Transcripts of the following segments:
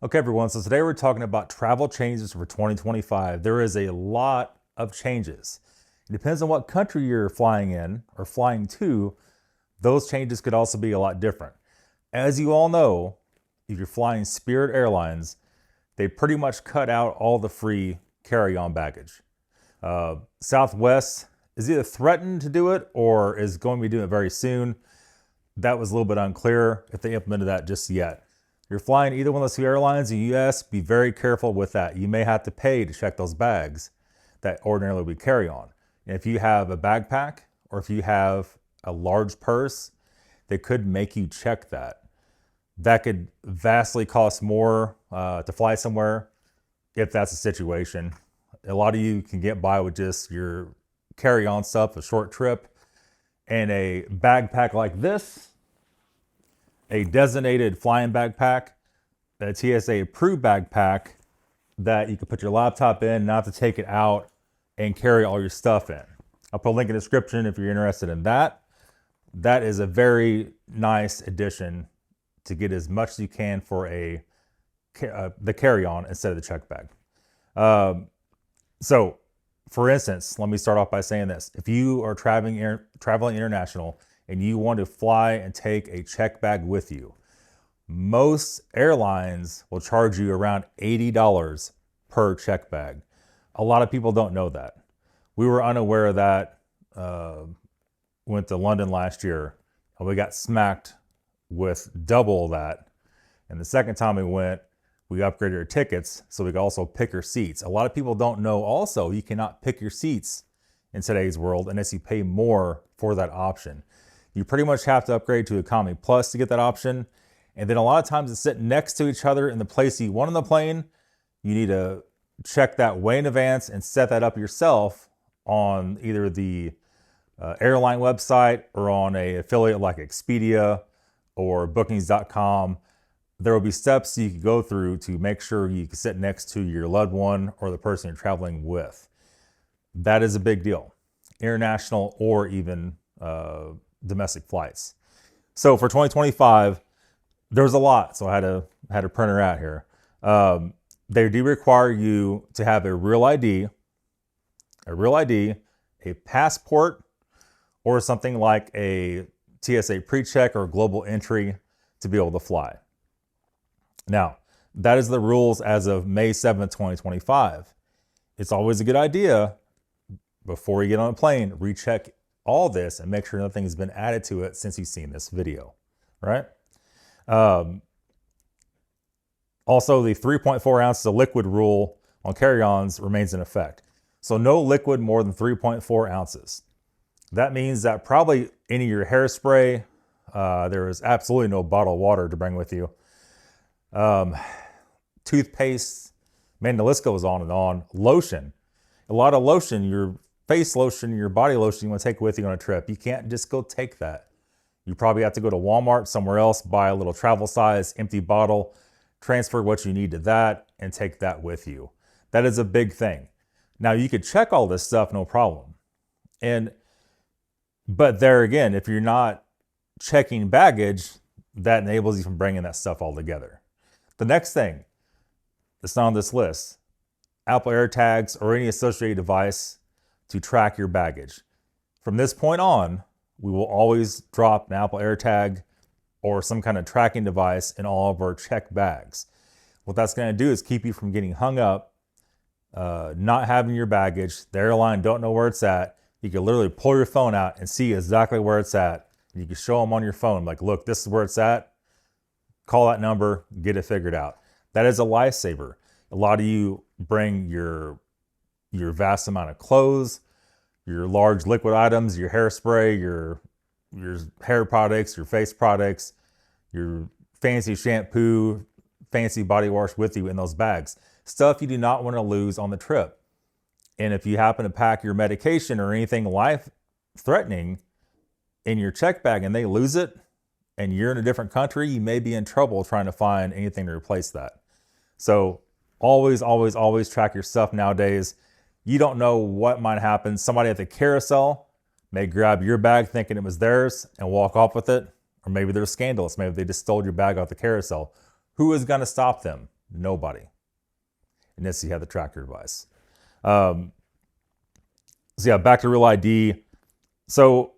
Okay, everyone. So today we're talking about travel changes for 2025. There is a lot of changes. It depends on what country you're flying in or flying to. Those changes could also be a lot different. As you all know, if you're flying Spirit Airlines, they pretty much cut out all the free carry-on baggage. Southwest is either threatened to do it or is going to be doing it very soon. That was a little bit unclear if they implemented that just yet. You're flying either one of those two airlines in the US, be very careful with that. You may have to pay to check those bags that ordinarily we carry on. And if you have a backpack or if you have a large purse, they could make you check that. That could vastly cost more to fly somewhere if that's the situation. A lot of you can get by with just your carry-on stuff, a short trip, and a backpack like this, a designated flying backpack, a TSA approved backpack that you can put your laptop in, not to take it out and carry all your stuff in. I'll put a link in the description if you're interested in that. That is a very nice addition to get as much as you can for the carry-on instead of the check bag. So, for instance, let me start off by saying this. If you are traveling international and you want to fly and take a check bag with you, most airlines will charge you around $80 per check bag. A lot of people don't know that. We were unaware of that. Went to London last year and we got smacked with double that. And the second time we went, we upgraded our tickets so we could also pick our seats. A lot of people don't know also you cannot pick your seats in today's world unless you pay more for that option. You pretty much have to upgrade to Economy Plus to get that option. And then a lot of times it's sitting next to each other in the place you want on the plane. You need to check that way in advance and set that up yourself on either the airline website or on an affiliate like Expedia or bookings.com. There will be steps you can go through to make sure you can sit next to your loved one or the person you're traveling with. That is a big deal, international or even domestic flights. So for 2025, there's a lot. So I had to print her out here. They do require you to have a real ID, a passport, or something like a TSA pre-check or global entry to be able to fly. Now, that is the rules as of May 7th, 2025. It's always a good idea before you get on a plane, recheck all this and make sure nothing has been added to it since you've seen this video, right? Also, the 3.4 ounces of liquid rule on carry-ons remains in effect. So no liquid more than 3.4 ounces. That means that probably any of your hairspray, there is absolutely no bottled water to bring with you. Toothpaste, man, the list goes on and on. Lotion, a lot of lotion, your face lotion, your body lotion you want to take with you on a trip. You can't just go take that. You probably have to go to Walmart, somewhere else, buy a little travel size empty bottle, transfer what you need to that, and take that with you. That is a big thing. Now you could check all this stuff, no problem. But there again, if you're not checking baggage, that enables you from bringing that stuff all together. The next thing that's not on this list, Apple AirTags or any associated device to track your baggage. From this point on, we will always drop an Apple AirTag or some kind of tracking device in all of our checked bags. What that's going to do is keep you from getting hung up, not having your baggage. The airline don't know where it's at. You can literally pull your phone out and see exactly where it's at. You can show them on your phone, like, look, this is where it's at. Call that number, get it figured out. That is a lifesaver. A lot of you bring your vast amount of clothes, your large liquid items, your hairspray, your hair products, your face products, your fancy shampoo, fancy body wash with you in those bags. Stuff you do not want to lose on the trip. And if you happen to pack your medication or anything life-threatening in your check bag and they lose it and you're in a different country, you may be in trouble trying to find anything to replace that. So always, always, always track your stuff nowadays. You don't know what might happen. Somebody at the carousel may grab your bag thinking it was theirs and walk off with it. Or maybe they're scandalous. Maybe they just stole your bag off the carousel. Who is going to stop them? Nobody. Unless you have the tracker device. So yeah, back to Real ID. So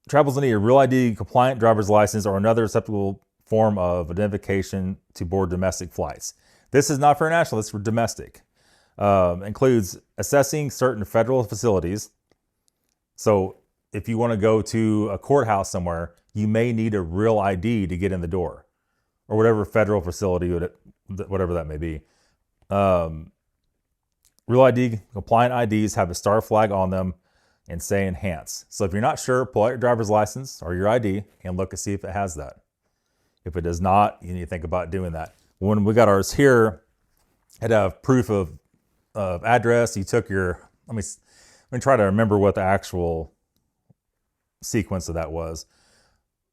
travelers will need a Real ID compliant driver's license or another acceptable form of identification to board domestic flights. This is not for international, this is for domestic. Includes assessing certain federal facilities. So if you want to go to a courthouse somewhere, you may need a Real ID to get in the door, or whatever federal facility, whatever that may be. Real ID compliant IDs have a star flag on them and say enhance. So if you're not sure, pull out your driver's license or your ID and look to see if it has that. If it does not, you need to think about doing that. When we got ours here, it had proof of address. You took your, let me try to remember what the actual sequence of that was.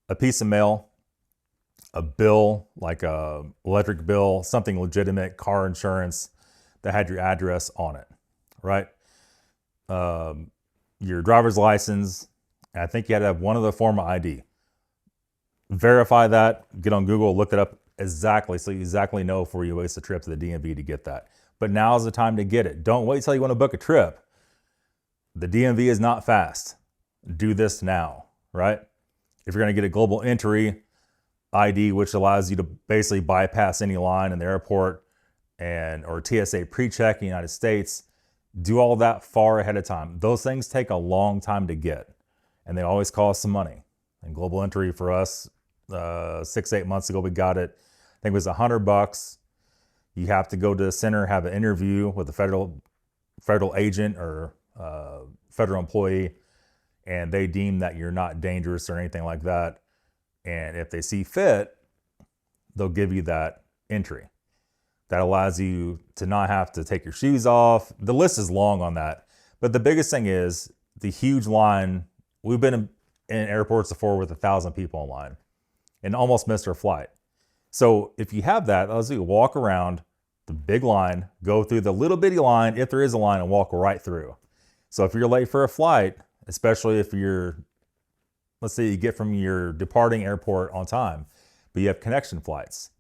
A piece of mail, a bill, like a electric bill, something legitimate, car insurance that had your address on it, right? Your driver's license, and I think you had to have one other form of ID. Verify that, get on Google, look it up exactly, so you exactly know before you waste a trip to the DMV to get that. But now is the time to get it. Don't wait till you want to book a trip. The DMV is not fast. Do this now, right? If you're going to get a global entry ID, which allows you to basically bypass any line in the airport or TSA pre-check in the United States, do all that far ahead of time. Those things take a long time to get, and they always cost some money. And global entry for us, 6-8 months ago, we got it. I think it was $100. You have to go to the center, have an interview with a federal agent or federal employee, and they deem that you're not dangerous or anything like that. And if they see fit, they'll give you that entry. That allows you to not have to take your shoes off. The list is long on that. But the biggest thing is the huge line. We've been in airports before with 1,000 people in line and almost missed our flight. So if you have that, allows you to walk around the big line, go through the little bitty line, if there is a line, and walk right through. So if you're late for a flight, especially if let's say you get from your departing airport on time, but you have connection flights.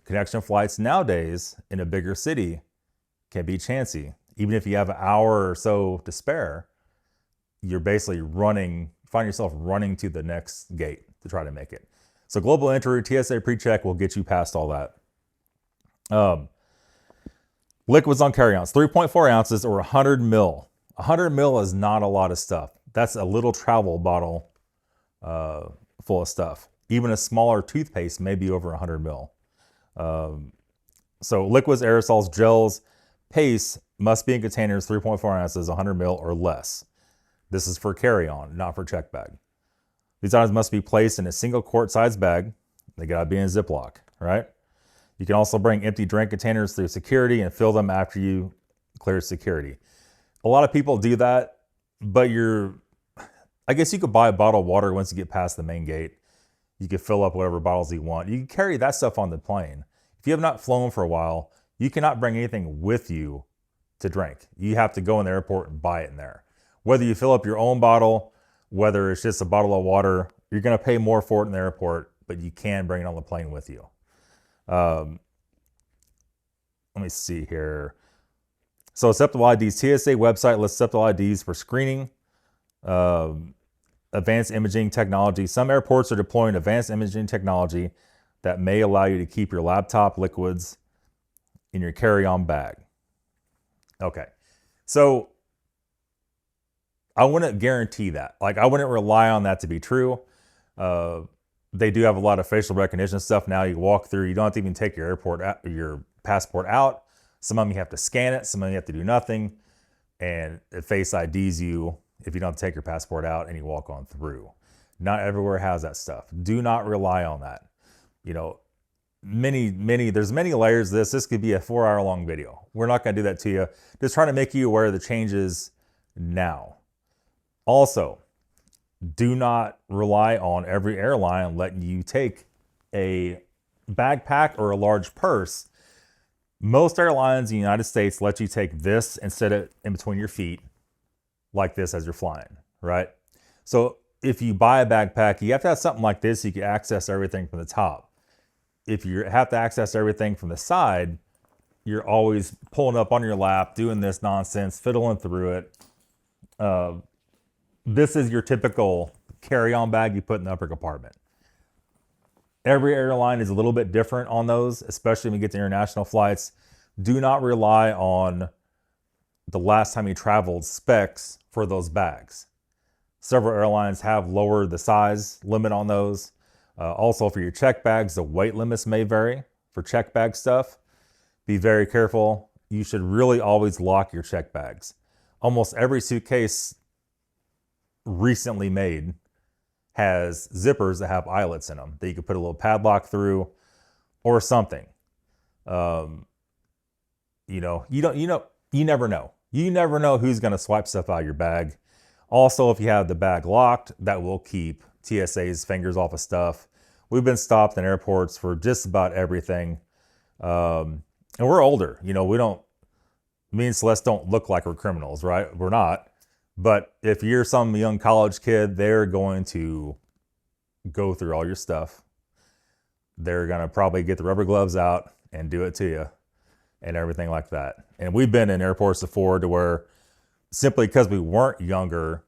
Connection flights nowadays in a bigger city can be chancy. Even if you have an hour or so to spare, you're basically find yourself running to the next gate to try to make it. So global entry, TSA pre-check will get you past all that. Liquids on carry-ons, 3.4 ounces or 100 mil. 100 mil is not a lot of stuff. That's a little travel bottle full of stuff. Even a smaller toothpaste may be over 100 mil. So liquids, aerosols, gels, paste must be in containers 3.4 ounces, 100 mil or less. This is for carry-on, not for check bag. These items must be placed in a single quart-sized bag. They gotta be in a Ziploc, right? You can also bring empty drink containers through security and fill them after you clear security. A lot of people do that, but I guess you could buy a bottle of water once you get past the main gate. You can fill up whatever bottles you want. You can carry that stuff on the plane. If you have not flown for a while, you cannot bring anything with you to drink. You have to go in the airport and buy it in there. Whether you fill up your own bottle, whether it's just a bottle of water, you're going to pay more for it in the airport, but you can bring it on the plane with you. Let me see here. So acceptable IDs, TSA website lists acceptable IDs for screening. Advanced imaging technology. Some airports are deploying advanced imaging technology that may allow you to keep your laptop liquids in your carry-on bag. Okay, so I wouldn't guarantee that. Like, I wouldn't rely on that to be true. They do have a lot of facial recognition stuff now. You walk through, you don't have to even take your passport out. Some of them you have to scan it, some of them you have to do nothing, and it face IDs you if you don't take your passport out and you walk on through. Not everywhere has that stuff. Do not rely on that. You know, there's many layers to this. This could be a 4-hour long video. We're not gonna do that to you. Just trying to make you aware of the changes now. Also, do not rely on every airline letting you take a backpack or a large purse. Most airlines in the United States let you take this instead of in between your feet, like this as you're flying, right? So if you buy a backpack, you have to have something like this so you can access everything from the top. if you have to access everything from the side, you're always pulling up on your lap, doing this nonsense, fiddling through it. This is your typical carry-on bag you put in the upper compartment. Every airline is a little bit different on those, especially when you get to international flights. Do not rely on the last time you traveled specs for those bags. Several airlines have lowered the size limit on those. Also, for your check bags, the weight limits may vary for check bag stuff. Be very careful. You should really always lock your check bags. Almost every suitcase recently made has zippers that have eyelets in them that you can put a little padlock through or something. You never know. You never know who's going to swipe stuff out of your bag. Also, if you have the bag locked, that will keep TSA's fingers off of stuff. We've been stopped in airports for just about everything. And we're older. Me and Celeste don't look like we're criminals, right? We're not. But if you're some young college kid, they're going to go through all your stuff. They're going to probably get the rubber gloves out and do it to you and everything like that. And we've been in airports before to where simply because we weren't younger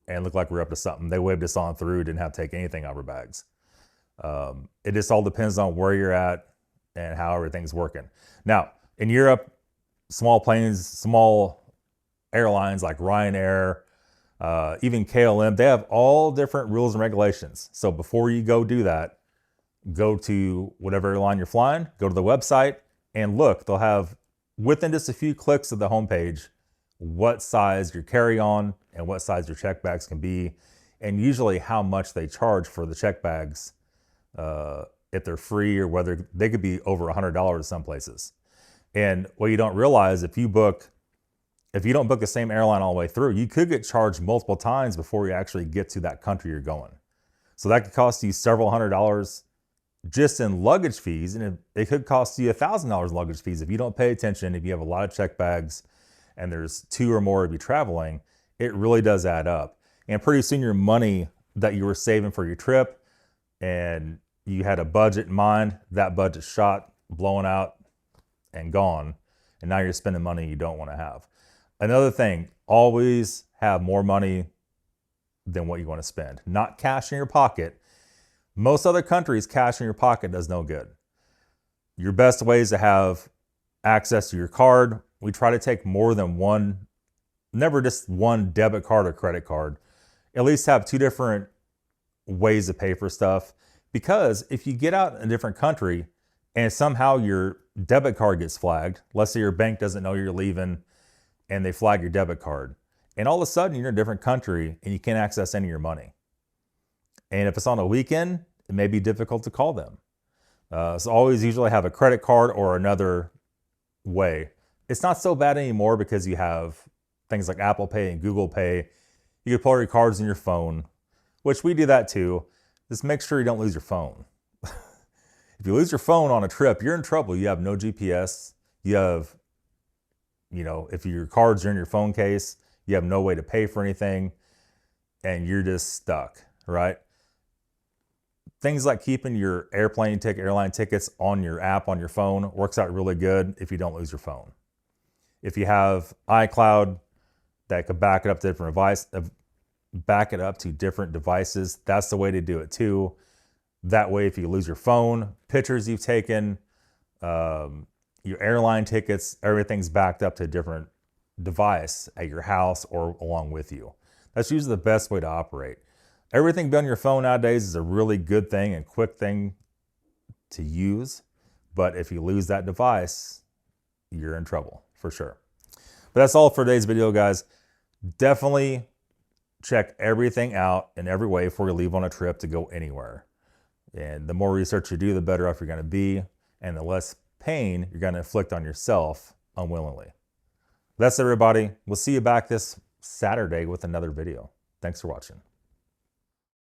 and looked like we were up to something, they waved us on through, didn't have to take anything out of our bags. It just all depends on where you're at and how everything's working. Now, in Europe, small planes, small airlines like Ryanair, even KLM, they have all different rules and regulations. So before you go do that, go to whatever airline you're flying, go to the website and look. They'll have, within just a few clicks of the homepage, what size your carry-on and what size your check bags can be, and usually how much they charge for the check bags, if they're free or whether they could be over $100 some places. And what you don't realize, if you don't book the same airline all the way through, you could get charged multiple times before you actually get to that country you're going. So that could cost you several $100s just in luggage fees, and it could cost you $1,000 luggage fees if you don't pay attention. If you have a lot of check bags and there's 2 or more of you traveling, it really does add up. And pretty soon your money that you were saving for your trip and you had a budget in mind, that budget shot, blowing out and gone. And now you're spending money you don't want to have. Another thing, always have more money than what you want to spend. Not cash in your pocket. Most other countries, cash in your pocket does no good. Your best way is to have access to your card. We try to take more than one, never just one debit card or credit card. At least have 2 different ways to pay for stuff. Because if you get out in a different country and somehow your debit card gets flagged, let's say your bank doesn't know you're leaving and they flag your debit card, and all of a sudden you're in a different country and you can't access any of your money. And if it's on a weekend, it may be difficult to call them. So always usually have a credit card or another way. It's not so bad anymore because you have things like Apple Pay and Google Pay. You can pull your cards in your phone, which we do that too. Just make sure you don't lose your phone. If you lose your phone on a trip, you're in trouble. You have no GPS. You have, if your cards are in your phone case, you have no way to pay for anything and you're just stuck, right? Things like keeping your airline tickets on your app on your phone works out really good if you don't lose your phone. If you have iCloud that could back it up to different devices, that's the way to do it too. That way, if you lose your phone, pictures you've taken, your airline tickets, everything's backed up to a different device at your house or along with you. That's usually the best way to operate. Everything done on your phone nowadays is a really good thing and quick thing to use. But if you lose that device, you're in trouble for sure. But that's all for today's video, guys. Definitely check everything out in every way before you leave on a trip to go anywhere. And the more research you do, the better off you're going to be, and the less pain you're going to inflict on yourself unwillingly. That's everybody. We'll see you back this Saturday with another video. Thanks for watching.